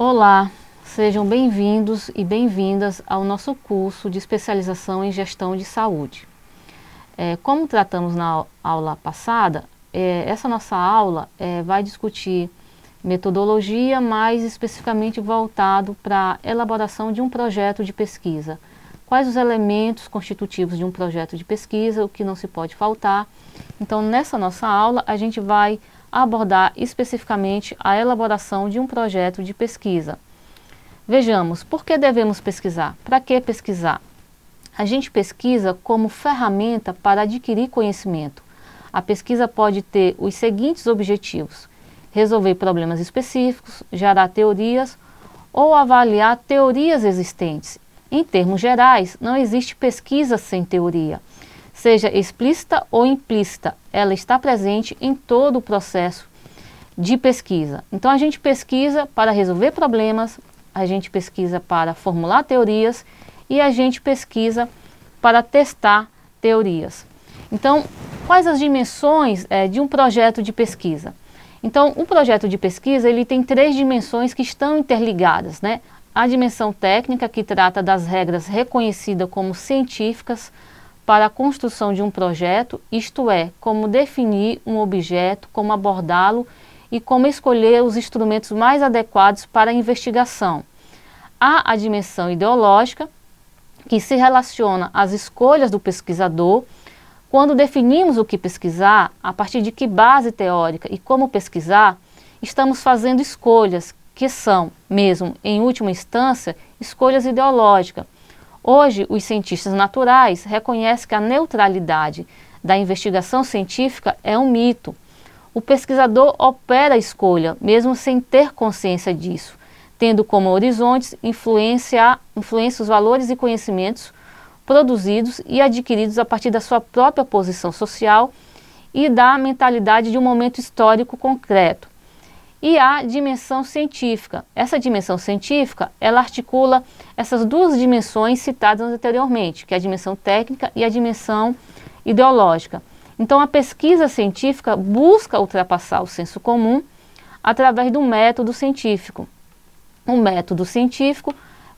Olá, sejam bem-vindos e bem-vindas ao nosso curso de especialização em gestão de saúde. Como tratamos na aula passada, essa nossa aula vai discutir metodologia, mais especificamente voltado para a elaboração de um projeto de pesquisa. Quais os elementos constitutivos de um projeto de pesquisa, o que não se pode faltar. Então, nessa nossa aula, a gente vai abordar especificamente a elaboração de um projeto de pesquisa. Vejamos, por que devemos pesquisar? Para que pesquisar? A gente pesquisa como ferramenta para adquirir conhecimento. A pesquisa pode ter os seguintes objetivos: resolver problemas específicos, gerar teorias ou avaliar teorias existentes. Em termos gerais, não existe pesquisa sem teoria. Seja explícita ou implícita, ela está presente em todo o processo de pesquisa. Então a gente pesquisa para resolver problemas, a gente pesquisa para formular teorias e a gente pesquisa para testar teorias. Então, quais as dimensões de um projeto de pesquisa? Então, um projeto de pesquisa ele tem 3 dimensões que estão interligadas, né? A dimensão técnica, que trata das regras reconhecidas como científicas para a construção de um projeto, isto é, como definir um objeto, como abordá-lo e como escolher os instrumentos mais adequados para a investigação. Há a dimensão ideológica, que se relaciona às escolhas do pesquisador. Quando definimos o que pesquisar, a partir de que base teórica e como pesquisar, estamos fazendo escolhas que são, mesmo em última instância, escolhas ideológicas. Hoje, os cientistas naturais reconhecem que a neutralidade da investigação científica é um mito. O pesquisador opera a escolha, mesmo sem ter consciência disso, tendo como horizontes influência os valores e conhecimentos produzidos e adquiridos a partir da sua própria posição social e da mentalidade de um momento histórico concreto. E a dimensão científica. Essa dimensão científica, ela articula essas 2 dimensões citadas anteriormente, que é a dimensão técnica e a dimensão ideológica. Então, a pesquisa científica busca ultrapassar o senso comum através do método científico. O método científico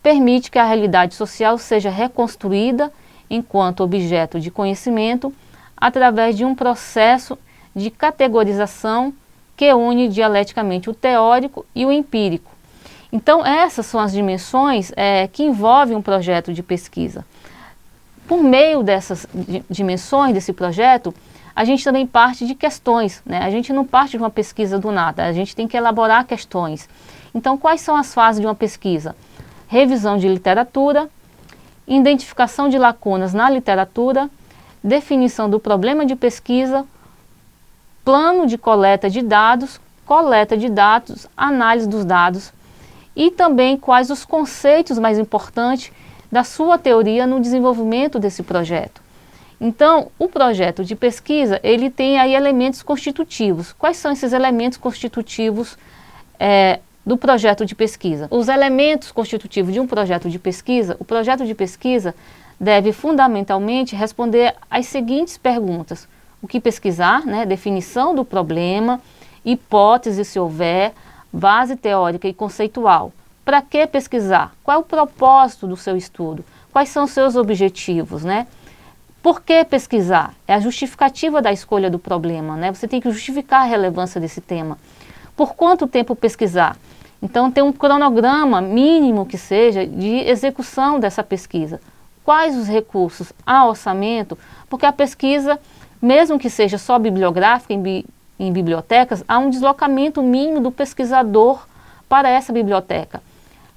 permite que a realidade social seja reconstruída enquanto objeto de conhecimento através de um processo de categorização que une dialeticamente o teórico e o empírico. Então, essas são as dimensões que envolvem um projeto de pesquisa. Por meio dessas dimensões desse projeto, a gente também parte de questões, né? A gente não parte de uma pesquisa do nada, a gente tem que elaborar questões. Então, quais são as fases de uma pesquisa? Revisão de literatura, identificação de lacunas na literatura, definição do problema de pesquisa, plano de coleta de dados, análise dos dados e também quais os conceitos mais importantes da sua teoria no desenvolvimento desse projeto. Então, o projeto de pesquisa, ele tem aí elementos constitutivos. Quais são esses elementos constitutivos do projeto de pesquisa? Os elementos constitutivos de um projeto de pesquisa, o projeto de pesquisa deve fundamentalmente responder às seguintes perguntas: o que pesquisar, né? Definição do problema, hipótese se houver, base teórica e conceitual. Para que pesquisar? Qual é o propósito do seu estudo? Quais são os seus objetivos, né? Por que pesquisar? É a justificativa da escolha do problema, né? Você tem que justificar a relevância desse tema. Por quanto tempo pesquisar? Então, tem um cronograma mínimo que seja de execução dessa pesquisa. Quais os recursos? Há orçamento? Porque a pesquisa, mesmo que seja só bibliográfica em bibliotecas, há um deslocamento mínimo do pesquisador para essa biblioteca.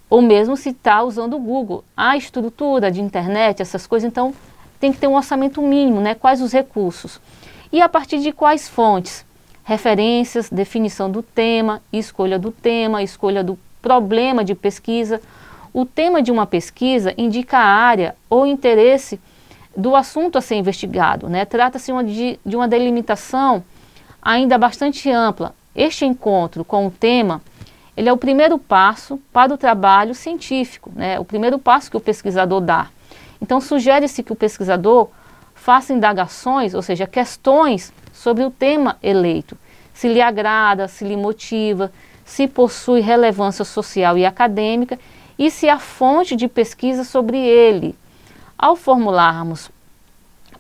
Ou mesmo se está usando o Google. Há estrutura de internet, essas coisas, então tem que ter um orçamento mínimo, né? Quais os recursos? E a partir de quais fontes? Referências, definição do tema, escolha do problema de pesquisa. O tema de uma pesquisa indica a área ou interesse do assunto a ser investigado, né? Trata-se de uma delimitação ainda bastante ampla. Este encontro com o tema, ele é o primeiro passo para o trabalho científico, né? O primeiro passo que o pesquisador dá. Então, sugere-se que o pesquisador faça indagações, ou seja, questões sobre o tema eleito. Se lhe agrada, se lhe motiva, se possui relevância social e acadêmica e se há fonte de pesquisa sobre ele. Ao formularmos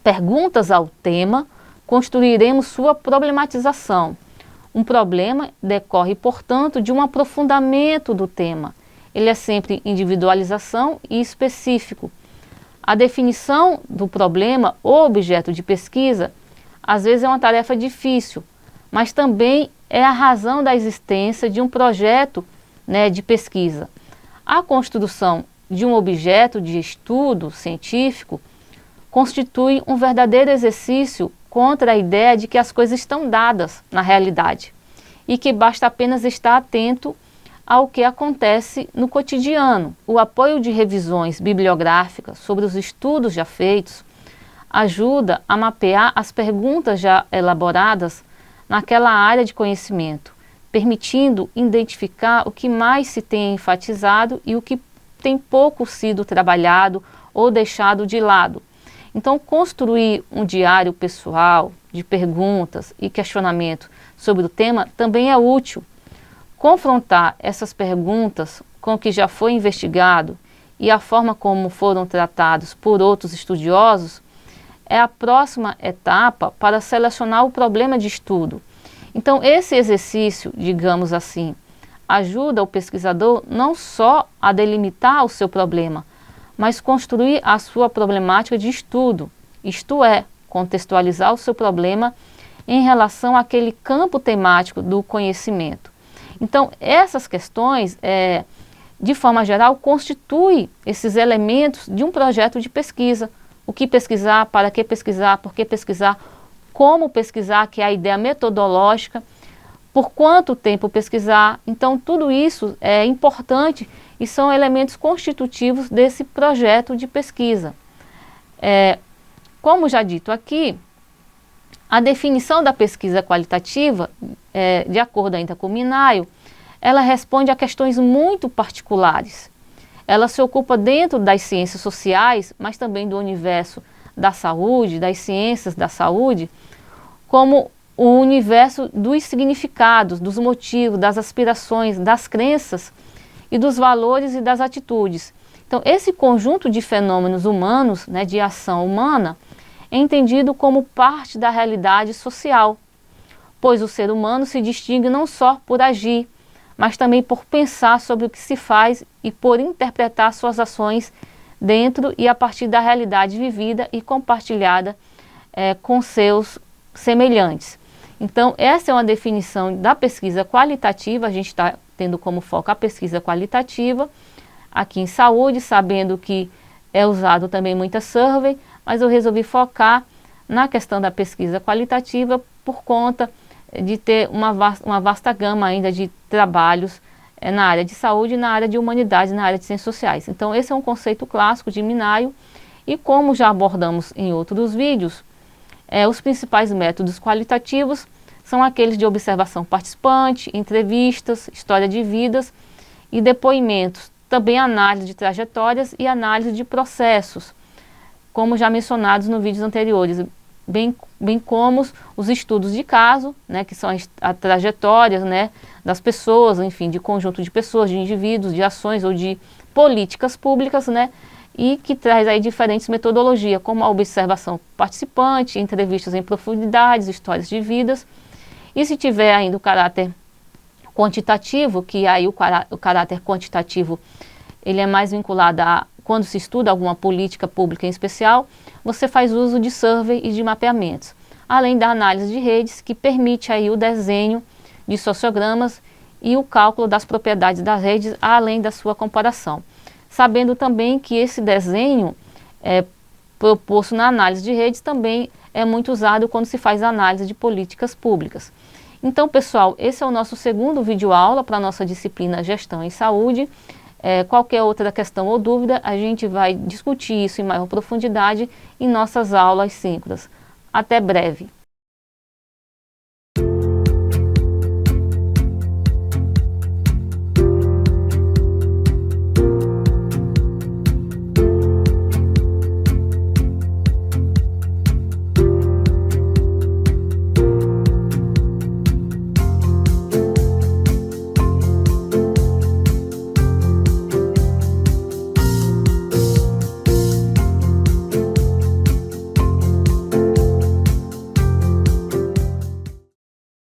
perguntas ao tema, construiremos sua problematização. Um problema decorre, portanto, de um aprofundamento do tema. Ele é sempre individualização e específico. A definição do problema ou objeto de pesquisa, às vezes é uma tarefa difícil, mas também é a razão da existência de um projeto, de pesquisa. A construção de um objeto de estudo científico constitui um verdadeiro exercício contra a ideia de que as coisas estão dadas na realidade e que basta apenas estar atento ao que acontece no cotidiano. O apoio de revisões bibliográficas sobre os estudos já feitos ajuda a mapear as perguntas já elaboradas naquela área de conhecimento, permitindo identificar o que mais se tem enfatizado e o que tem pouco sido trabalhado ou deixado de lado. Então, construir um diário pessoal de perguntas e questionamento sobre o tema também é útil. Confrontar essas perguntas com o que já foi investigado e a forma como foram tratados por outros estudiosos é a próxima etapa para selecionar o problema de estudo. Então, esse exercício, digamos assim, ajuda o pesquisador não só a delimitar o seu problema, mas construir a sua problemática de estudo, isto é, contextualizar o seu problema em relação àquele campo temático do conhecimento. Então, essas questões, de forma geral, constituem esses elementos de um projeto de pesquisa. O que pesquisar, para que pesquisar, por que pesquisar, como pesquisar, que é a ideia metodológica, por quanto tempo pesquisar. Então, tudo isso é importante e são elementos constitutivos desse projeto de pesquisa. Como já dito aqui, a definição da pesquisa qualitativa, de acordo ainda com o Minayo, ela responde a questões muito particulares. Ela se ocupa dentro das ciências sociais, mas também do universo da saúde, das ciências da saúde, como o universo dos significados, dos motivos, das aspirações, das crenças e dos valores e das atitudes. Então, esse conjunto de fenômenos humanos, de ação humana, é entendido como parte da realidade social, pois o ser humano se distingue não só por agir, mas também por pensar sobre o que se faz e por interpretar suas ações dentro e a partir da realidade vivida e compartilhada com seus semelhantes. Então, essa é uma definição da pesquisa qualitativa. A gente está tendo como foco a pesquisa qualitativa aqui em saúde, sabendo que é usado também muita survey, mas eu resolvi focar na questão da pesquisa qualitativa por conta de ter uma vasta gama ainda de trabalhos na área de saúde, na área de humanidades, na área de ciências sociais. Então, esse é um conceito clássico de Minayo e, como já abordamos em outros vídeos, os principais métodos qualitativos são aqueles de observação participante, entrevistas, história de vidas e depoimentos, também análise de trajetórias e análise de processos, como já mencionados nos vídeos anteriores, bem como os estudos de caso, que são as trajetórias das pessoas, enfim, de conjunto de pessoas, de indivíduos, de ações ou de políticas públicas, e que traz aí diferentes metodologias, como a observação participante, entrevistas em profundidades, histórias de vidas. E se tiver ainda o caráter quantitativo, que aí o caráter quantitativo ele é mais vinculado a quando se estuda alguma política pública em especial, você faz uso de survey e de mapeamentos, além da análise de redes, que permite aí o desenho de sociogramas e o cálculo das propriedades das redes, além da sua comparação. Sabendo também que esse desenho proposto na análise de redes também é muito usado quando se faz análise de políticas públicas. Então, pessoal, esse é o nosso segundo vídeo-aula para a nossa disciplina Gestão em Saúde. Qualquer outra questão ou dúvida, a gente vai discutir isso em maior profundidade em nossas aulas síncronas. Até breve!